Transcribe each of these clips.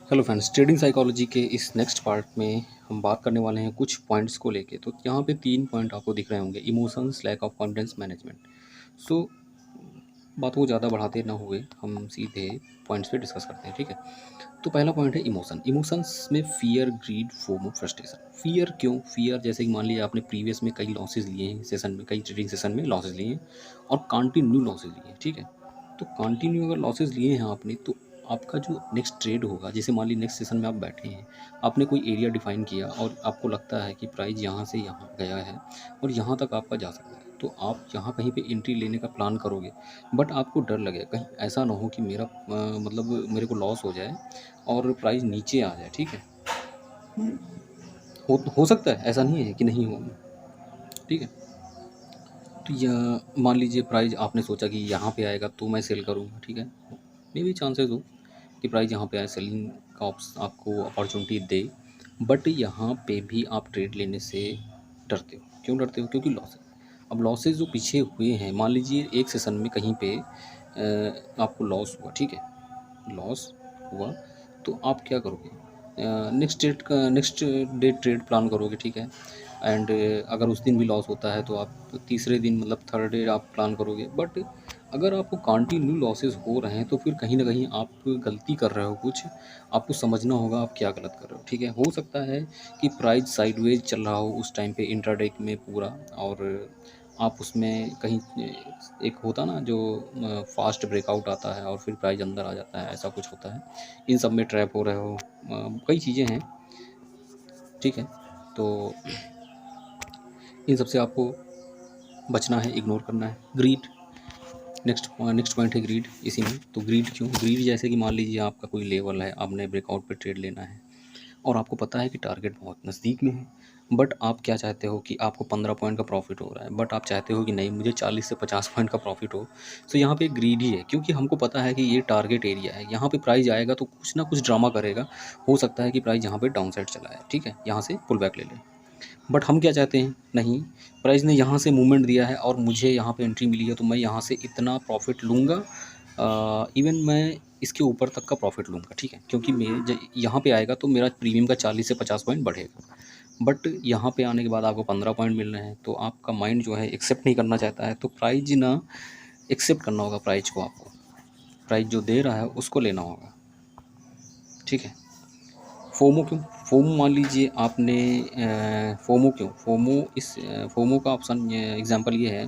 Hello friends, trading psychology के इस next part में हम बात करने वाले हैं कुछ पॉइंट्स को लेके। तो यहाँ पे 3 पॉइंट आपको दिख रहे होंगे: emotions, lack of confidence, management. So बातों को ज़्यादा बढ़ाते ना हुए हम सीधे पॉइंट्स पे डिस्कस करते हैं, ठीक है। तो पहला पॉइंट है इमोशन। इमोशंस में fear, greed, FOMO, frustration. Fear क्यों? फियर जैसे कि मान लीजिए आपने प्रीवियस में कई लॉसेज लिए हैं, सेशन में कई ट्रेडिंग सेशन में लॉसेज लिए हैं और कंटिन्यू लॉसेज लिए हैं, ठीक है। तो कंटिन्यू अगर लॉसेज लिए हैं आपने, तो आपका जो नेक्स्ट ट्रेड होगा, जैसे मान लीजिए नेक्स्ट सेशन में आप बैठे हैं, आपने कोई एरिया डिफाइन किया और आपको लगता है कि प्राइस यहाँ से यहाँ गया है और यहाँ तक आपका जा सकता है, तो आप यहाँ कहीं पे एंट्री लेने का प्लान करोगे। बट आपको डर लगेगा कहीं ऐसा ना हो कि मेरा मतलब मेरे को लॉस हो जाए और प्राइस नीचे आ जाए, ठीक है। हो सकता है, ऐसा नहीं है कि नहीं हो, ठीक है। तो यह मान लीजिए प्राइस आपने सोचा कि यहाँ पे आएगा तो मैं सेल करूँगा, ठीक है। मे भी चांसेस हो कि प्राइस यहाँ पे आए, सेलिंग का आपको अपॉर्चुनिटी दे। बट यहाँ पे भी आप ट्रेड लेने से डरते हो। क्यों डरते हो? क्योंकि लॉस है। अब लॉसेस जो पीछे हुए हैं, मान लीजिए एक सेशन में कहीं पे आपको लॉस हुआ, ठीक है। लॉस हुआ तो आप क्या करोगे? नेक्स्ट डे ट्रेड प्लान करोगे, ठीक है। एंड अगर उस दिन भी लॉस होता है तो आप तीसरे दिन मतलब थर्ड डे आप प्लान करोगे। बट अगर आपको कंटिन्यू लॉसेस हो रहे हैं तो फिर कहीं ना कहीं आप गलती कर रहे हो कुछ। आपको समझना होगा आप क्या गलत कर रहे हो, ठीक है। हो सकता है कि प्राइस साइडवेज चल रहा हो उस टाइम पे इंट्राडे में पूरा, और आप उसमें कहीं एक होता ना जो फास्ट ब्रेकआउट आता है और फिर प्राइस अंदर आ जाता है, ऐसा कुछ होता है। इन सब में ट्रैप हो रहे हो, कई चीज़ें हैं, ठीक है। तो इन सब से आपको बचना है, इग्नोर करना है। ग्रीड, नेक्स्ट पॉइंट है ग्रीड इसी में। तो ग्रीड क्यों? ग्रीड जैसे कि मान लीजिए आपका कोई लेवल है, आपने ब्रेकआउट पे ट्रेड लेना है और आपको पता है कि टारगेट बहुत नज़दीक में है। बट आप क्या चाहते हो कि आपको 15 पॉइंट का प्रॉफिट हो रहा है, बट आप चाहते हो कि नहीं, मुझे 40 से 50 पॉइंट का प्रॉफिट हो। तो यहाँ पे ग्रीड ही है, क्योंकि हमको पता है कि ये टारगेट एरिया है, यहाँ पे प्राइस आएगा तो कुछ ना कुछ ड्रामा करेगा। हो सकता है कि प्राइस यहाँ पे डाउन साइड चला है, ठीक है, यहाँ से पुल बैक ले ले। बट हम क्या चाहते हैं? नहीं, प्राइस ने यहाँ से मूवमेंट दिया है और मुझे यहाँ पे एंट्री मिली है तो मैं यहाँ से इतना प्रॉफिट लूँगा, इवन मैं इसके ऊपर तक का प्रॉफिट लूँगा, ठीक है। क्योंकि मेरे यहाँ पे आएगा तो मेरा प्रीमियम का 40 से 50 पॉइंट बढ़ेगा। बट यहाँ पे आने के बाद आपको 15 पॉइंट मिल रहे हैं तो आपका माइंड जो है एक्सेप्ट नहीं करना चाहता है। तो प्राइस ना एक्सेप्ट करना होगा, प्राइस को आपको, प्राइस जो दे रहा है उसको लेना होगा, ठीक है। फोमो क्यों? फोमो मान लीजिए आपने फोमो क्यों? फोमो का ऑप्शन एग्जांपल ये है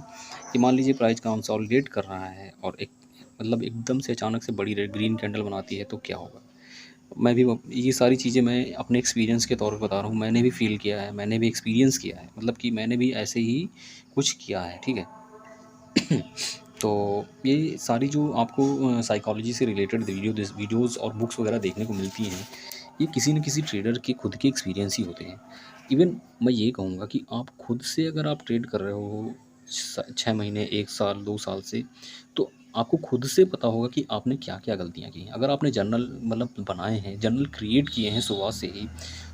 कि मान लीजिए प्राइस कंसोलिडेट कर रहा है और एक मतलब एकदम से अचानक से बड़ी रेड ग्रीन कैंडल बनाती है तो क्या होगा? मैं भी ये सारी चीज़ें मैं अपने एक्सपीरियंस के तौर पे बता रहा हूँ। मैंने भी फील किया है, मैंने भी एक्सपीरियंस किया है, मतलब कि मैंने भी ऐसे ही कुछ किया है, ठीक है। तो ये सारी जो आपको साइकोलॉजी से रिलेटेड वीडियोज़ और बुक्स वगैरह देखने को मिलती हैं, ये किसी न किसी ट्रेडर के खुद के एक्सपीरियंस ही होते हैं। इवन मैं ये कहूँगा कि आप खुद से अगर आप ट्रेड कर रहे हो 6 महीने, 1 साल, 2 साल से, तो आपको खुद से पता होगा कि आपने क्या क्या गलतियाँ की हैं। अगर आपने जर्नल मतलब बनाए हैं, जर्नल क्रिएट किए हैं सुबह से ही,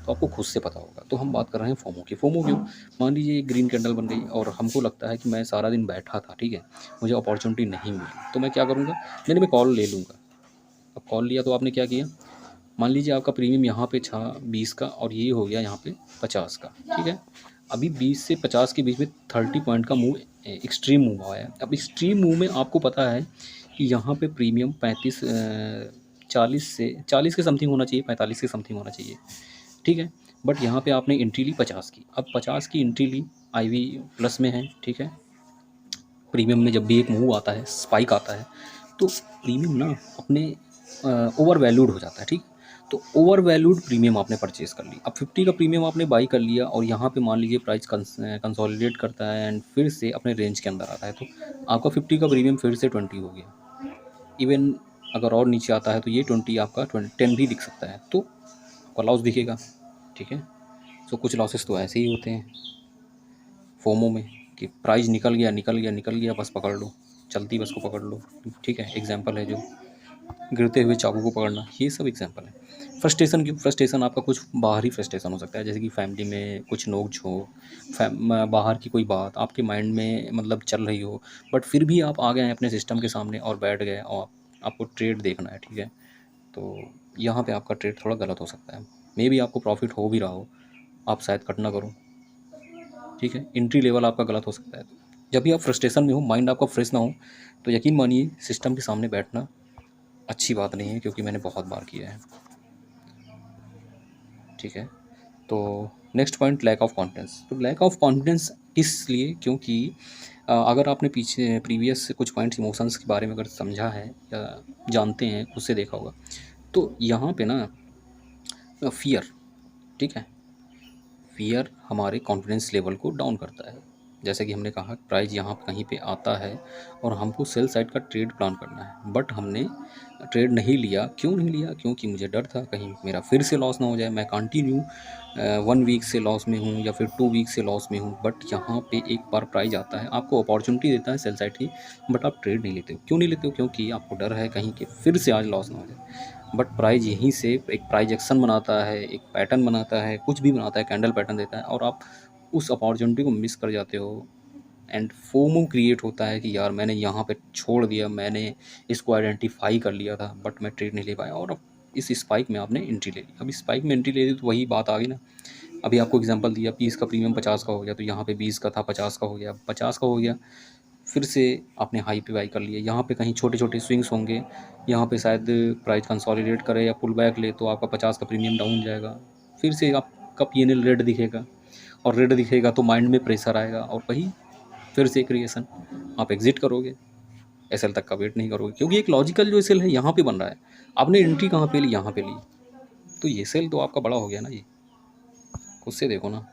तो आपको खुद से पता होगा। तो हम बात कर रहे हैं फोमो की। फोमो क्यों? मान लीजिए एक ग्रीन कैंडल बन गई और हमको लगता है कि मैं सारा दिन बैठा था, ठीक है, मुझे अपॉर्चुनिटी नहीं मिली, तो मैं क्या करूँगा? मैं कॉल ले लूँगा। अब कॉल लिया तो आपने क्या किया? मान लीजिए आपका प्रीमियम यहाँ पे था 20 का और ये हो गया यहाँ पे 50 का, ठीक है। अभी 20 से 50 के बीच में 30 पॉइंट का मूव, एक्सट्रीम मूव आया है। अब एक्सट्रीम मूव में आपको पता है कि यहाँ पे प्रीमियम 40 के समथिंग होना चाहिए, 45 के समथिंग होना चाहिए, ठीक है। बट यहाँ पे आपने एंट्री ली 50 की। अब 50 की एंट्री ली, IV प्लस में है, ठीक है। प्रीमियम में जब भी एक मूव आता है, स्पाइक आता है, तो प्रीमियम ना अपने ओवर वैल्यूड हो जाता है, ठीक। तो ओवर वैल्यूड प्रीमियम आपने परचेज कर ली। अब 50 का प्रीमियम आपने बाई कर लिया और यहाँ पे मान लीजिए प्राइस कंसोलिडेट करता है एंड फिर से अपने रेंज के अंदर आता है, तो आपका 50 का प्रीमियम फिर से 20 हो गया। इवन अगर और नीचे आता है तो ये 20 आपका 10 भी दिख सकता है, तो आपका लॉस दिखेगा, ठीक है। सो कुछ लॉसेस तो ऐसे ही होते हैं फोमो में कि प्राइस निकल गया, बस पकड़ लो, चलती बस को पकड़ लो, ठीक है। एग्जाम्पल है जो गिरते हुए चाकू को पकड़ना, ये सब एग्जाम्पल है। फ्रस्ट्रेशन क्यों? फ्रस्ट्रेशन आपका कुछ बाहरी फ्रस्ट्रेशन हो सकता है, जैसे कि फैमिली में कुछ नोक झोंक, बाहर की कोई बात आपके माइंड में मतलब चल रही हो, बट फिर भी आप आ गए हैं अपने सिस्टम के सामने और बैठ गए और आपको ट्रेड देखना है, ठीक है। तो यहाँ पे आपका ट्रेड थोड़ा गलत हो सकता है। मे बी आपको प्रॉफिट हो भी रहा हो, आप शायद कट ना करो, ठीक है। एंट्री लेवल आपका गलत हो सकता है। जब भी आप फ्रस्ट्रेशन में हो, माइंड आपका फ्रेश ना हो, तो यकीन मानिए सिस्टम के सामने बैठना अच्छी बात नहीं है, क्योंकि मैंने बहुत बार किया है, ठीक है। तो next point, lack of confidence. तो लैक ऑफ कॉन्फिडेंस इसलिए क्योंकि अगर आपने पीछे प्रीवियस कुछ पॉइंट्स इमोशंस के बारे में अगर समझा है या जानते हैं, उससे देखा होगा, तो यहाँ पे ना फियर, ठीक है, फियर हमारे कॉन्फिडेंस लेवल को डाउन करता है। जैसे कि हमने कहा प्राइस यहाँ कहीं पे आता है और हमको सेल साइड का ट्रेड प्लान करना है, बट हमने ट्रेड नहीं लिया। क्यों नहीं लिया? क्योंकि मुझे डर था कहीं मेरा फिर से लॉस ना हो जाए। मैं कंटिन्यू 1 वीक से लॉस में हूँ या फिर 2 वीक से लॉस में हूँ, बट यहाँ पे एक बार प्राइस आता है, आपको अपॉर्चुनिटी देता है सेल साइड की, बट आप ट्रेड नहीं लेते हो। क्यों नहीं लेते हो? क्योंकि आपको डर है कहीं कि फिर से आज लॉस ना हो जाए। बट प्राइस यहीं से एक प्राइस एक्शन बनाता है, एक पैटर्न बनाता है, कुछ भी बनाता है, कैंडल पैटर्न देता है, और आप उस अपॉर्चुनिटी को मिस कर जाते हो। एंड फोमो क्रिएट होता है कि यार मैंने यहाँ पे छोड़ दिया, मैंने इसको आइडेंटिफाई कर लिया था, बट मैं ट्रेड नहीं ले पाया, और अब इस स्पाइक में आपने एंट्री ले ली। अब स्पाइक में एंट्री ले ली तो वही बात आ गई ना। अभी आपको एग्जांपल दिया, 20 का प्रीमियम 50 का हो गया, तो यहाँ पे 20 का था 50 का हो गया, 50 का हो गया, फिर से आपने हाई पे बाई कर लिया। यहाँ पे कहीं छोटे छोटे स्विंग्स होंगे, यहाँ पे शायद प्राइस कंसोलिडेट करे या पुल बैक ले, तो आपका 50 का प्रीमियम डाउन जाएगा, फिर से आपका पीएनएल रेड दिखेगा, और रेड दिखेगा तो माइंड में प्रेशर आएगा, और वही फिर से क्रिएशन, आप एग्जिट करोगे, एसएल तक का वेट नहीं करोगे, क्योंकि एक लॉजिकल जो एसएल है यहाँ पे बन रहा है। आपने एंट्री कहाँ पे ली? यहाँ पे ली, तो ये सेल तो आपका बड़ा हो गया ना। ये खुद से देखो ना,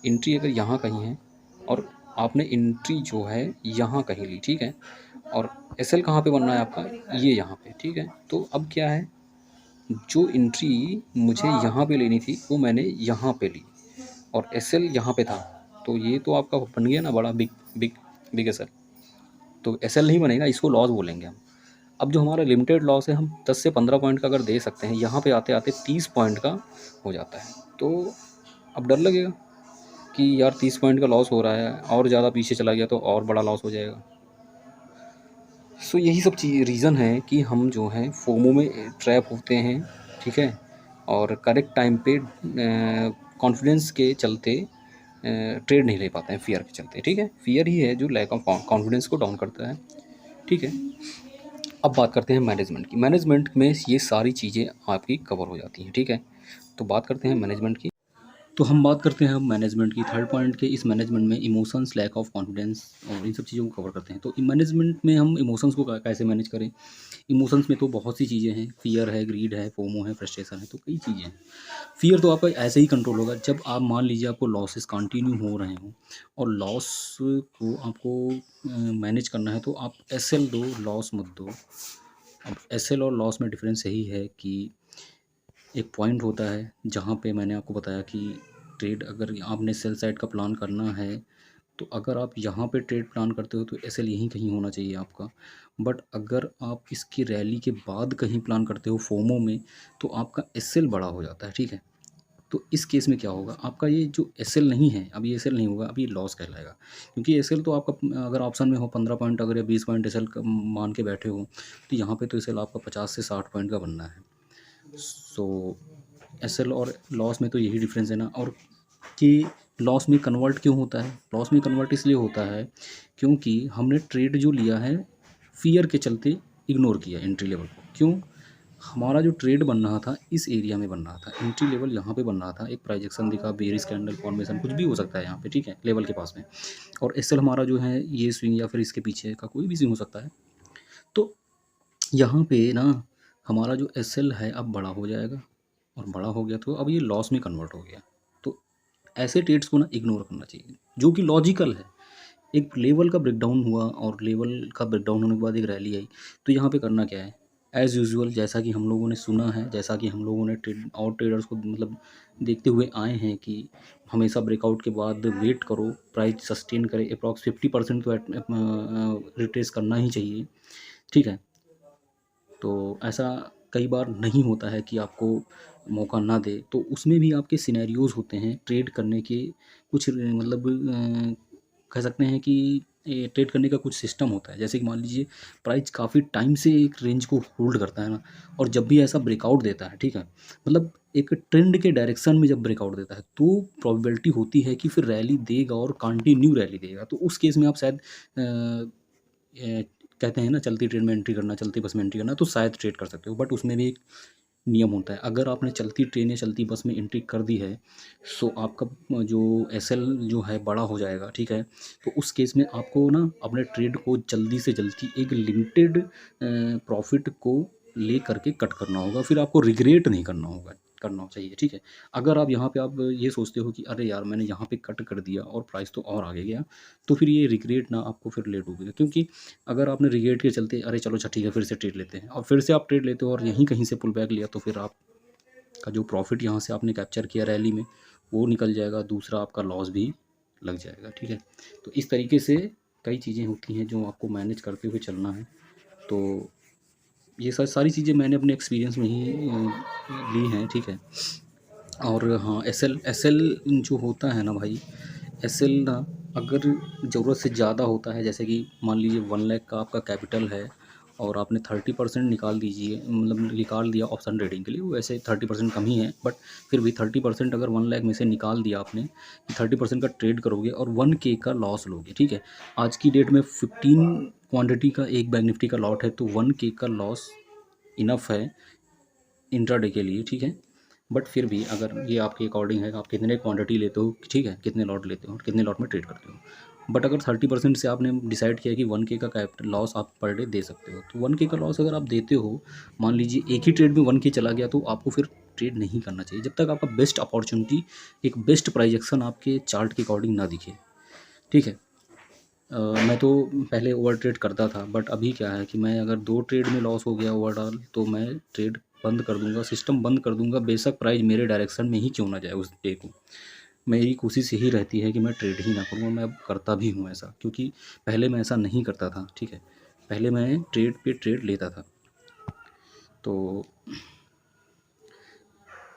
एंट्री अगर यहाँ कहीं है और आपने एंट्री जो है यहाँ कहीं ली, ठीक है, और एसएल कहाँ पे बनना है आपका? ये यहाँ पे, ठीक है। तो अब क्या है, जो एंट्री मुझे यहाँ पे लेनी थी वो मैंने यहाँ पे ली, और एसएल यहाँ पे था, तो ये तो आपका बन गया ना बड़ा बिग बिग बिग एसएल। तो एसएल नहीं बनेगा, इसको लॉस बोलेंगे हम। अब जो हमारा लिमिटेड लॉस है, हम 10 से 15 पॉइंट का अगर दे सकते हैं, यहाँ पे आते आते 30 पॉइंट का हो जाता है, तो अब डर लगेगा कि यार 30 पॉइंट का लॉस हो रहा है, और ज़्यादा पीछे चला गया तो और बड़ा लॉस हो जाएगा। सो यही सब चीज़ रीज़न है कि हम जो है फोमो में ट्रैप होते हैं, ठीक है, और करेक्ट टाइम पे कॉन्फिडेंस के चलते ट्रेड नहीं ले पाते हैं, फियर के चलते, ठीक है। फियर ही है जो लैक ऑफ कॉन्फिडेंस को डाउन करता है, ठीक है। अब बात करते हैं मैनेजमेंट की। मैनेजमेंट में ये सारी चीज़ें आपकी कवर हो जाती हैं, ठीक है। तो बात करते हैं मैनेजमेंट की। तो हम बात करते हैं अब मैनेजमेंट की, थर्ड पॉइंट के। इस मैनेजमेंट में इमोशंस, लैक ऑफ कॉन्फिडेंस और इन सब चीज़ों को कवर करते हैं। तो मैनेजमेंट में हम इमोशंस को कैसे मैनेज करें? इमोशंस में तो बहुत सी चीज़ें हैं, फियर है, ग्रीड है, फोमो है, फ्रस्ट्रेशन है, तो कई चीज़ें हैं। फियर तो आपका ऐसे ही कंट्रोल होगा जब आप मान लीजिए आपको लॉसेस कंटिन्यू हो रहे हों, और लॉस को आपको मैनेज करना है, तो आप एसएल दो, लॉस मत दो। अब एसएल और लॉस में डिफरेंस यही है कि एक पॉइंट होता है जहाँ पे मैंने आपको बताया कि ट्रेड अगर आपने सेल साइड का प्लान करना है, तो अगर आप यहाँ पे ट्रेड प्लान करते हो तो एसएल यहीं कहीं होना चाहिए आपका। बट अगर आप इसकी रैली के बाद कहीं प्लान करते हो फोमो में, तो आपका एसएल बड़ा हो जाता है, ठीक है। तो इस केस में क्या होगा, आपका ये जो एसएल नहीं है, अभी एसएल नहीं होगा, अभी लॉस कहलाएगा। क्योंकि एसएल तो आपका अगर ऑप्शन में हो 15 पॉइंट अगर या 20 पॉइंट एसएल मान के बैठे हो, तो यहाँ पे तो एसएल आपका 50 से 60 पॉइंट का बनना है। सो एसएल और लॉस में तो यही डिफरेंस है ना। और कि लॉस में कन्वर्ट क्यों होता है? लॉस में कन्वर्ट इसलिए होता है क्योंकि हमने ट्रेड जो लिया है फियर के चलते इग्नोर किया एंट्री लेवल को। क्यों? हमारा जो ट्रेड बन रहा था इस एरिया में बन रहा था, एंट्री लेवल यहाँ पे बन रहा था, एक प्राइजेक्शन दिखा, बेरिश कैंडल फॉर्मेशन, कुछ भी हो सकता है यहाँ पे, ठीक है, लेवल के पास में। और एसएल हमारा जो है ये स्विंग या फिर इसके पीछे का कोई भी स्विंग हो सकता है। तो यहाँ पे ना हमारा जो एसएल है अब बड़ा हो जाएगा, और बड़ा हो गया तो अब ये लॉस में कन्वर्ट हो गया। तो ऐसे ट्रेड्स को ना इग्नोर करना चाहिए, जो कि लॉजिकल है। एक लेवल का ब्रेकडाउन हुआ, और लेवल का ब्रेकडाउन होने के बाद एक रैली आई, तो यहाँ पे करना क्या है? एज़ यूजुअल, जैसा कि हम लोगों ने सुना है, जैसा कि हम लोगों ने ट्रेड और ट्रेडर्स को मतलब देखते हुए आए हैं कि हमेशा ब्रेकआउट के बाद वेट करो, प्राइस सस्टेन करे, अप्रॉक्स 50% तो रिट्रेस करना ही चाहिए, ठीक है। तो ऐसा कई बार नहीं होता है कि आपको मौका ना दे, तो उसमें भी आपके सिनेरियोज़ होते हैं ट्रेड करने के, कुछ मतलब कह सकते हैं कि ट्रेड करने का कुछ सिस्टम होता है। जैसे कि मान लीजिए प्राइस काफ़ी टाइम से एक रेंज को होल्ड करता है ना, और जब भी ऐसा ब्रेकआउट देता है, ठीक है, मतलब एक ट्रेंड के डायरेक्शन में जब ब्रेकआउट देता है तो प्रोबेबिलिटी होती है कि फिर रैली देगा और कंटिन्यू रैली देगा। तो उस केस में आप शायद कहते हैं ना चलती ट्रेन में एंट्री करना, चलती बस में एंट्री करना, तो शायद ट्रेड कर सकते हो, बट उसमें भी एक नियम होता है। अगर आपने चलती ट्रेन या चलती बस में एंट्री कर दी है, सो आपका जो एसएल जो है बड़ा हो जाएगा, ठीक है। तो उस केस में आपको ना अपने ट्रेड को जल्दी से जल्दी एक लिमिटेड प्रॉफिट को ले करके कट करना होगा, फिर आपको रिग्रेट नहीं करना चाहिए, ठीक है। अगर आप यहाँ पे आप ये सोचते हो कि अरे यार मैंने यहाँ पे कट कर दिया और प्राइस तो और आगे गया, तो फिर ये रिग्रेट ना आपको फिर ले डूबेगा। क्योंकि अगर आपने रिग्रेट के चलते अरे चलो अच्छा ठीक है फिर से ट्रेड लेते हैं, और फिर से आप ट्रेड लेते हो और यहीं कहीं से पुल बैक लिया, तो फिर आपका जो प्रॉफिट यहाँ से आपने कैप्चर किया रैली में वो निकल जाएगा, दूसरा आपका लॉस भी लग जाएगा, ठीक है। तो इस तरीके से कई चीज़ें होती हैं जो आपको मैनेज करते हुए चलना है। तो ये सारी चीज़ें मैंने अपने एक्सपीरियंस में ही ली हैं, ठीक है। और हाँ, एसएल एसएल जो होता है ना भाई, एसएल ना अगर ज़रूरत से ज़्यादा होता है, जैसे कि मान लीजिए 1 लाख का आपका कैपिटल है और आपने 30% निकाल दीजिए, मतलब निकाल दिया ऑप्शन ट्रेडिंग के लिए, वैसे 30% कम ही है, बट फिर भी 30% अगर 1 लाख में से निकाल दिया आपने, 30% का ट्रेड करोगे और 1K का लॉस लोगे, ठीक है। आज की डेट में 15 क्वांटिटी का एक बैंक निफ्टी का लॉट है, तो 1K का लॉस इनफ है इंट्राडे के लिए, ठीक है। बट फिर भी अगर ये आपके अकॉर्डिंग है कि आप कितने क्वांटिटी लेते हो, ठीक है, कितने लॉट लेते हो और कितने लॉट में ट्रेड करते हो। बट अगर 30% से आपने डिसाइड किया कि 1K का कैपिटल लॉस आप पर डे दे सकते हो, तो 1K का लॉस अगर आप देते हो, मान लीजिए एक ही ट्रेड में 1K चला गया, तो आपको फिर ट्रेड नहीं करना चाहिए जब तक आपका बेस्ट अपॉर्चुनिटी, एक बेस्ट प्राइस एक्शन आपके चार्ट के अकॉर्डिंग ना दिखे, ठीक है। मैं तो पहले ओवर ट्रेड करता था, बट अभी क्या है कि मैं अगर 2 ट्रेड में लॉस हो गया ओवरऑल, तो मैं ट्रेड बंद कर दूंगा, सिस्टम बंद कर दूंगा, बेशक प्राइस मेरे डायरेक्शन में ही क्यों ना जाए उस डे को। मेरी कोशिश यही रहती है कि मैं ट्रेड ही ना करूँ, मैं अब करता भी हूँ ऐसा, क्योंकि पहले मैं ऐसा नहीं करता था, ठीक है। पहले मैं ट्रेड पे ट्रेड लेता था। तो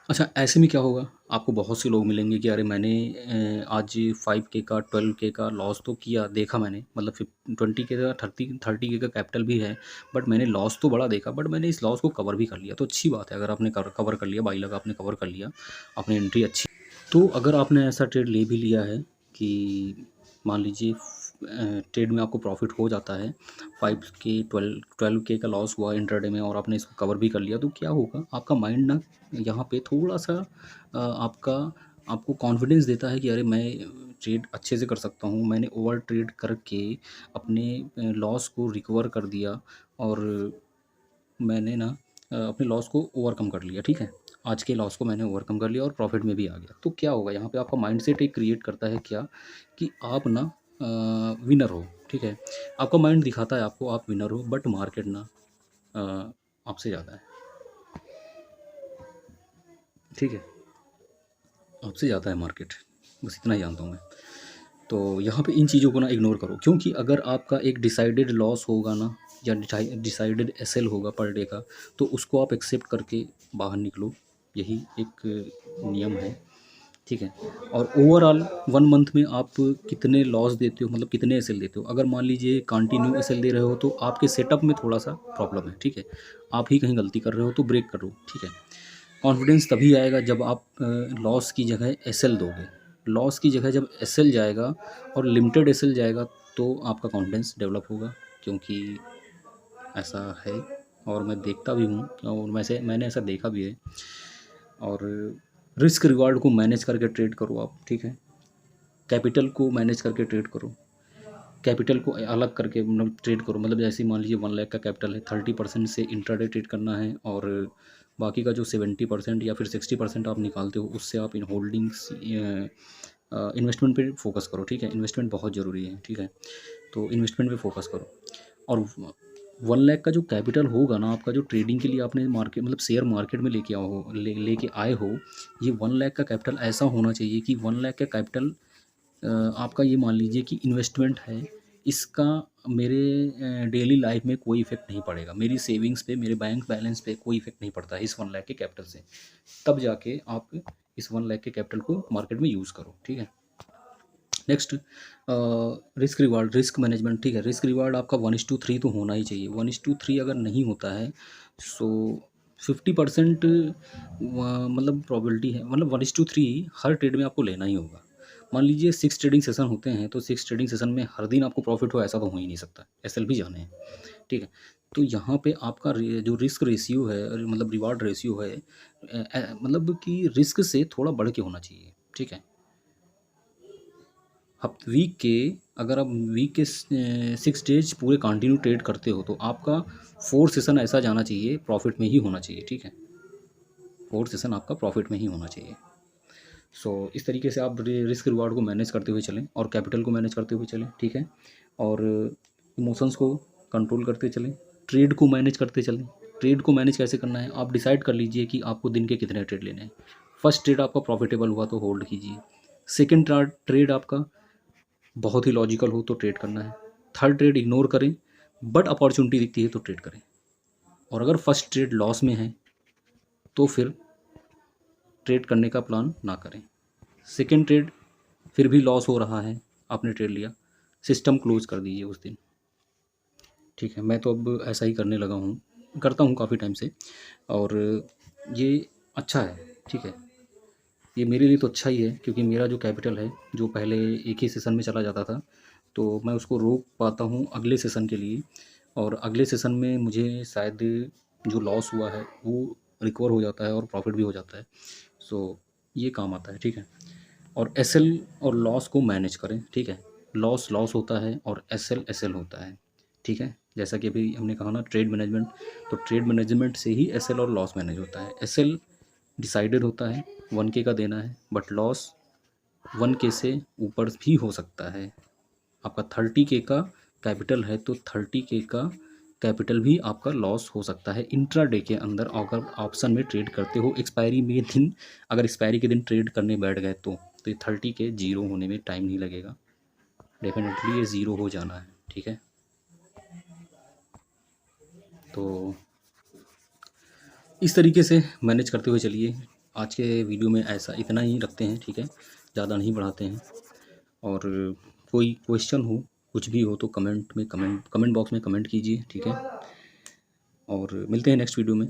अच्छा, ऐसे में क्या होगा, आपको बहुत से लोग मिलेंगे कि अरे मैंने आज 5K का 12K का लॉस तो किया, देखा मैंने, मतलब 20K का 30K का कैपिटल भी है, बट मैंने लॉस तो बड़ा देखा, बट मैंने इस लॉस को कवर भी कर लिया। तो अच्छी बात है, अगर आपने कवर कर लिया, 22 लाख आपने कवर कर लिया, अपनी एंट्री अच्छी। तो अगर आपने ऐसा ट्रेड ले भी लिया है कि मान लीजिए ट्रेड में आपको प्रॉफिट हो जाता है, 12K का लॉस हुआ इंट्राडे में और आपने इसको कवर भी कर लिया, तो क्या होगा, आपका माइंड ना यहाँ पे थोड़ा सा आपका आपको कॉन्फिडेंस देता है कि अरे मैं ट्रेड अच्छे से कर सकता हूँ, मैंने ओवर ट्रेड करके अपने लॉस को रिकवर कर दिया, और मैंने ना अपने लॉस को ओवरकम कर लिया, ठीक है। आज के लॉस को मैंने ओवरकम कर लिया और प्रॉफिट में भी आ गया। तो क्या होगा, यहाँ पे आपका माइंडसेट एक क्रिएट करता है क्या, कि आप ना विनर हो, ठीक है। आपका माइंड दिखाता है आपको आप विनर हो, बट मार्केट ना अ, आपसे ज़्यादा है, ठीक है, आपसे ज़्यादा है मार्केट, बस इतना ही जानता हूँ मैं। तो यहाँ पे इन चीज़ों को ना इग्नोर करो, क्योंकि अगर आपका एक डिसाइडेड लॉस होगा ना, या डिसाइडेड एसएल होगा पर डे का, तो उसको आप एक्सेप्ट करके बाहर निकलो, यही एक नियम है, ठीक है। और ओवरऑल 1 मंथ में आप कितने लॉस देते हो, मतलब कितने एसएल देते हो, अगर मान लीजिए कंटिन्यू एसएल दे रहे हो, तो आपके सेटअप में थोड़ा सा प्रॉब्लम है, ठीक है। आप ही कहीं गलती कर रहे हो, तो ब्रेक करो, ठीक है। कॉन्फिडेंस तभी आएगा जब आप लॉस की जगह एसएल दोगे, लॉस की जगह जब एसएल जाएगा और लिमिटेड एसएल जाएगा, तो आपका कॉन्फिडेंस डेवलप होगा, क्योंकि ऐसा है। और मैं देखता भी हूँ, और मैंने ऐसा देखा भी है। और रिस्क रिवार्ड को मैनेज करके ट्रेड करो आप, ठीक है। कैपिटल को मैनेज करके ट्रेड करो, कैपिटल को अलग करके मतलब ट्रेड करो, मतलब जैसे मान लीजिए 1 लाख का कैपिटल है, 30% से इंट्राडे ट्रेड करना है, और बाकी का जो 70% या फिर 60% आप निकालते हो, उससे आप इन होल्डिंग्स इन्वेस्टमेंट पे फोकस करो, ठीक है। इन्वेस्टमेंट बहुत ज़रूरी है, ठीक है। तो इन्वेस्टमेंट पे फोकस करो। और 1 लाख का जो कैपिटल होगा ना आपका, जो ट्रेडिंग के लिए आपने मार्केट मतलब शेयर मार्केट में लेके आए हो, ये 1 लाख का कैपिटल ऐसा होना चाहिए कि 1 लाख का कैपिटल आपका ये मान लीजिए कि इन्वेस्टमेंट है, इसका मेरे डेली लाइफ में कोई इफ़ेक्ट नहीं पड़ेगा, मेरी सेविंग्स पे, मेरे बैंक बैलेंस पे कोई इफ़ेक्ट नहीं पड़ता है इस 1 लाख के कैपिटल से। तब जाके आप इस 1 लाख के कैपिटल को मार्केट में यूज़ करो, ठीक है। Next risk reward, risk management, ठीक है। रिस्क रिवार्ड आपका 1:3 तो होना ही चाहिए। 1:3 अगर नहीं होता है सो 50% मतलब प्रोबेबिलिटी है, मतलब 1:3 हर ट्रेड में आपको लेना ही होगा। मान लीजिए 6 ट्रेडिंग सेशन होते हैं, तो 6 ट्रेडिंग सेशन में हर दिन आपको प्रॉफिट हो ऐसा तो हो ही नहीं सकता, एसएल भी जाने हैं, ठीक है। तो यहाँ पे आपका जो रिस्क रेशियो है, मतलब रिवार्ड रेशियो है, मतलब कि रिस्क से थोड़ा बढ़ के होना चाहिए, ठीक है। वीक के, अगर आप वीक के 6 डेज पूरे कंटिन्यू ट्रेड करते हो तो आपका 4 सेशन ऐसा जाना चाहिए, प्रॉफिट में ही होना चाहिए, ठीक है। 4 सेशन आपका प्रॉफिट में ही होना चाहिए। सो इस तरीके से आप रिस्क रिवार्ड को मैनेज करते हुए चलें और कैपिटल को मैनेज करते हुए चलें, ठीक है। और इमोशंस को कंट्रोल करते चलें, ट्रेड को मैनेज करते चलें। ट्रेड को मैनेज कैसे करना है, आप डिसाइड कर लीजिए कि आपको दिन के कितने ट्रेड लेने हैं। फर्स्ट ट्रेड आपका प्रॉफिटेबल हुआ तो होल्ड कीजिए। सेकेंड ट्रेड आपका बहुत ही लॉजिकल हो तो ट्रेड करना है। थर्ड ट्रेड इग्नोर करें, बट अपॉर्चुनिटी दिखती है तो ट्रेड करें। और अगर फर्स्ट ट्रेड लॉस में है तो फिर ट्रेड करने का प्लान ना करें। सेकेंड ट्रेड फिर भी लॉस हो रहा है, आपने ट्रेड लिया, सिस्टम क्लोज कर दीजिए उस दिन, ठीक है। मैं तो अब ऐसा ही करने लगा हूँ, करता हूँ काफ़ी टाइम से, और ये अच्छा है, ठीक है। ये मेरे लिए तो अच्छा ही है, क्योंकि मेरा जो कैपिटल है जो पहले एक ही सेशन में चला जाता था, तो मैं उसको रोक पाता हूँ अगले सेशन के लिए, और अगले सेशन में मुझे शायद जो लॉस हुआ है वो रिकवर हो जाता है और प्रॉफिट भी हो जाता है। सो ये काम आता है, ठीक है। और एसएल और लॉस को मैनेज करें, ठीक है। लॉस लॉस होता है और एसएल एसएल होता है, ठीक है। जैसा कि अभी हमने कहा ना ट्रेड मैनेजमेंट, तो ट्रेड मैनेजमेंट से ही एसएल और लॉस मैनेज होता है। एसएल डिसाइडेड होता है 1K का देना है, बट लॉस 1K से ऊपर भी हो सकता है। आपका 30K का कैपिटल है तो 30K का कैपिटल भी आपका लॉस हो सकता है इंट्राडे के अंदर, अगर ऑप्शन में ट्रेड करते हो। एक्सपायरी में दिन, अगर एक्सपायरी के दिन ट्रेड करने बैठ गए तो ये 30K जीरो होने में टाइम नहीं लगेगा, डेफिनेटली ये ज़ीरो हो जाना है, ठीक है। तो इस तरीके से मैनेज करते हुए चलिए। आज के वीडियो में ऐसा इतना ही रखते हैं, ठीक है, ज़्यादा नहीं बढ़ाते हैं। और कोई क्वेश्चन हो, कुछ भी हो तो कमेंट बॉक्स में कमेंट कीजिए, ठीक है। और मिलते हैं नेक्स्ट वीडियो में।